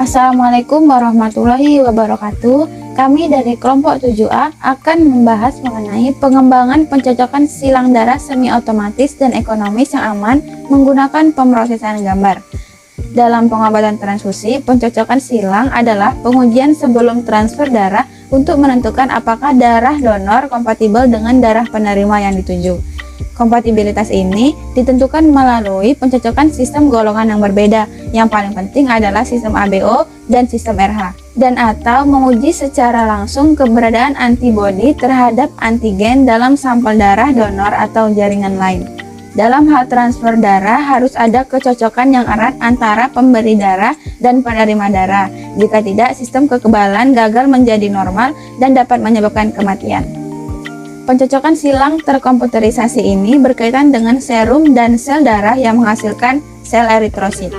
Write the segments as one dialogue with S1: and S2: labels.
S1: Assalamualaikum warahmatullahi wabarakatuh. Kami dari kelompok 7A akan membahas mengenai pengembangan pencocokan silang darah semi otomatis dan ekonomis yang aman menggunakan pemrosesan gambar. Dalam pengobatan transfusi, pencocokan silang adalah pengujian sebelum transfer darah untuk menentukan apakah darah donor kompatibel dengan darah penerima yang dituju. Kompatibilitas ini ditentukan melalui pencocokan sistem golongan yang berbeda. Yang paling penting adalah sistem ABO dan sistem RH, dan atau menguji secara langsung keberadaan antibodi terhadap antigen dalam sampel darah donor atau jaringan lain. Dalam hal transfer darah harus ada kecocokan yang erat antara pemberi darah dan penerima darah. Jika tidak, sistem kekebalan gagal menjadi normal dan dapat menyebabkan kematian. Pencocokan silang terkomputerisasi ini berkaitan dengan serum dan sel darah yang menghasilkan sel eritrosit.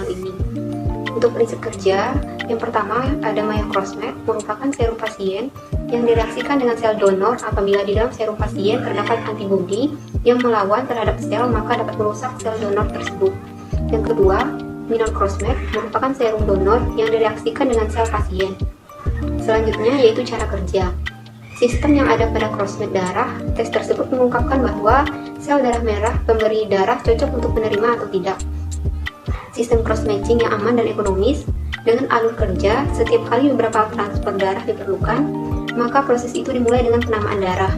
S2: Untuk prinsip kerja, yang pertama ada Maya-Crossmatch, merupakan serum pasien yang direaksikan dengan sel donor. Apabila di dalam serum pasien terdapat antibodi yang melawan terhadap sel, maka dapat merusak sel donor tersebut. Yang kedua, Minor-Crossmatch merupakan serum donor yang direaksikan dengan sel pasien. Selanjutnya yaitu cara kerja. Sistem yang ada pada crossmatch darah, tes tersebut mengungkapkan bahwa sel darah merah pemberi darah cocok untuk penerima atau tidak. Sistem cross-matching yang aman dan ekonomis dengan alur kerja, setiap kali beberapa transfer darah diperlukan, maka proses itu dimulai dengan penamaan darah.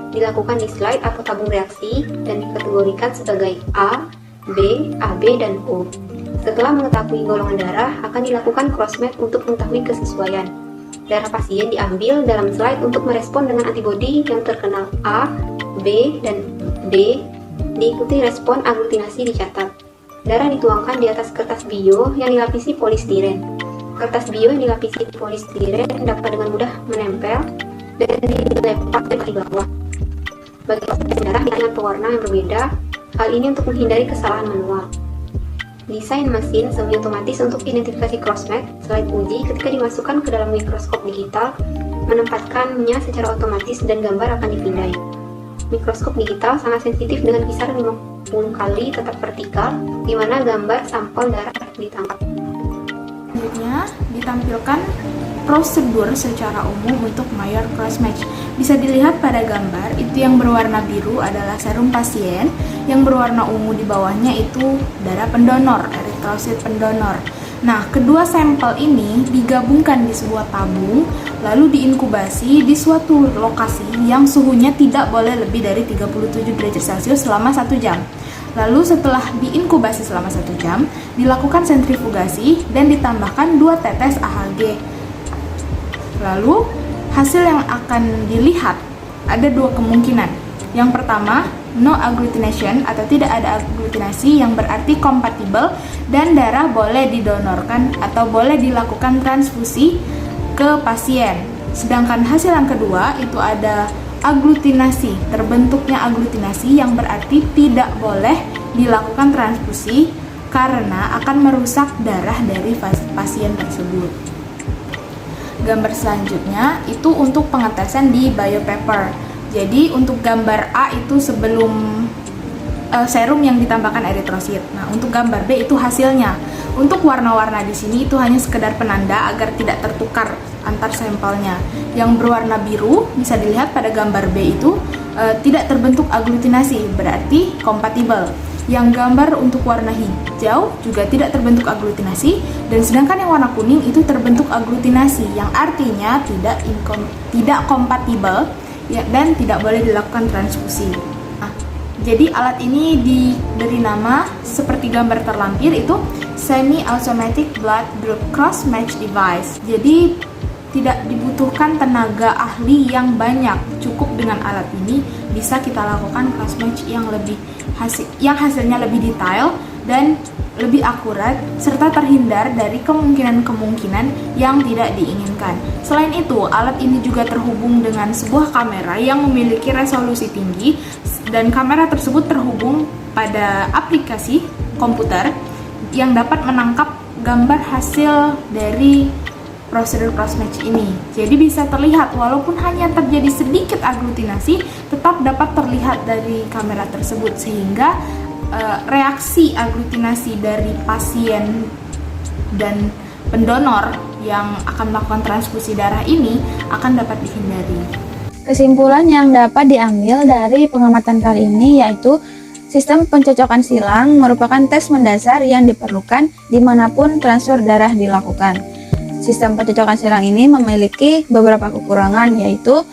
S2: Dilakukan di slide atau tabung reaksi dan dikategorikan sebagai A, B, AB, dan O. Setelah mengetahui golongan darah, akan dilakukan crossmatch untuk mengetahui kesesuaian. Darah pasien diambil dalam slide untuk merespon dengan antibodi yang terkenal A, B, dan D, diikuti respon aglutinasi dicatat. Darah dituangkan di atas kertas bio yang dilapisi polistiren. Kertas bio yang dilapisi polistiren dapat dengan mudah menempel dan dilepas di bawah. Bagi proses darah dengan pewarna yang berbeda, hal ini untuk menghindari kesalahan manual. Desain mesin semi otomatis untuk identifikasi crossmatch slide uji ketika dimasukkan ke dalam mikroskop digital, menempatkannya secara otomatis dan gambar akan dipindai. Mikroskop digital sangat sensitif dengan kisaran 50 kali tetap vertikal, di mana gambar sampel darah ditangkap.
S3: Selanjutnya ditampilkan prosedur secara umum untuk Maya-Crossmatch. Bisa dilihat pada gambar, itu yang berwarna biru adalah serum pasien, yang berwarna ungu di bawahnya itu darah pendonor, eritrosit pendonor. Nah, kedua sampel ini digabungkan di sebuah tabung, lalu diinkubasi di suatu lokasi yang suhunya tidak boleh lebih dari 37 derajat Celcius selama 1 jam. Lalu setelah diinkubasi selama 1 jam, dilakukan sentrifugasi dan ditambahkan 2 tetes AHG. Lalu, hasil yang akan dilihat ada 2 kemungkinan. Yang pertama, no agglutination atau tidak ada agglutinasi, yang berarti kompatibel dan darah boleh didonorkan atau boleh dilakukan transfusi ke pasien. Sedangkan hasil yang kedua itu ada agglutinasi, terbentuknya agglutinasi yang berarti tidak boleh dilakukan transfusi karena akan merusak darah dari pasien tersebut. Gambar selanjutnya itu untuk pengetesan di biopaper. Jadi untuk gambar A itu sebelum serum yang ditambahkan eritrosit. Nah, untuk gambar B itu hasilnya. Untuk warna-warna di sini itu hanya sekedar penanda agar tidak tertukar antar sampelnya. Yang berwarna biru bisa dilihat pada gambar B itu tidak terbentuk agglutinasi, berarti kompatibel. Yang gambar untuk warna hijau juga tidak terbentuk agglutinasi, dan sedangkan yang warna kuning itu terbentuk agglutinasi, yang artinya tidak kompatibel ya, dan tidak boleh dilakukan transfusi. Nah, jadi alat ini diberi nama seperti gambar terlampir itu Semi-Automatic Blood Group Cross-Match Device. Jadi tidak dibutuhkan tenaga ahli yang banyak, cukup dengan alat ini bisa kita lakukan cross-match yang hasilnya lebih detail dan lebih akurat, serta terhindar dari kemungkinan-kemungkinan yang tidak diinginkan. Selain itu, alat ini juga terhubung dengan sebuah kamera yang memiliki resolusi tinggi, dan kamera tersebut terhubung pada aplikasi komputer yang dapat menangkap gambar hasil dari prosedur crossmatch ini. Jadi bisa terlihat walaupun hanya terjadi sedikit agglutinasi, tetap dapat terlihat dari kamera tersebut, sehingga reaksi agglutinasi dari pasien dan pendonor yang akan melakukan transfusi darah ini akan dapat dihindari.
S1: Kesimpulan yang dapat diambil dari pengamatan kali ini yaitu sistem pencocokan silang merupakan tes mendasar yang diperlukan dimanapun transfer darah dilakukan. Sistem pencocokan silang ini memiliki beberapa kekurangan, yaitu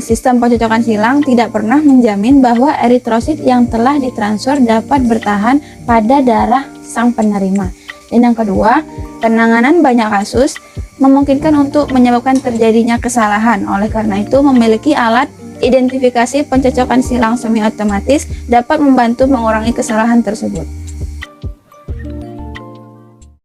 S1: sistem pencocokan silang tidak pernah menjamin bahwa eritrosit yang telah ditransfer dapat bertahan pada darah sang penerima. Dan yang kedua, penanganan banyak kasus memungkinkan untuk menyebabkan terjadinya kesalahan. Oleh karena itu, memiliki alat identifikasi pencocokan silang semi otomatis dapat membantu mengurangi kesalahan tersebut.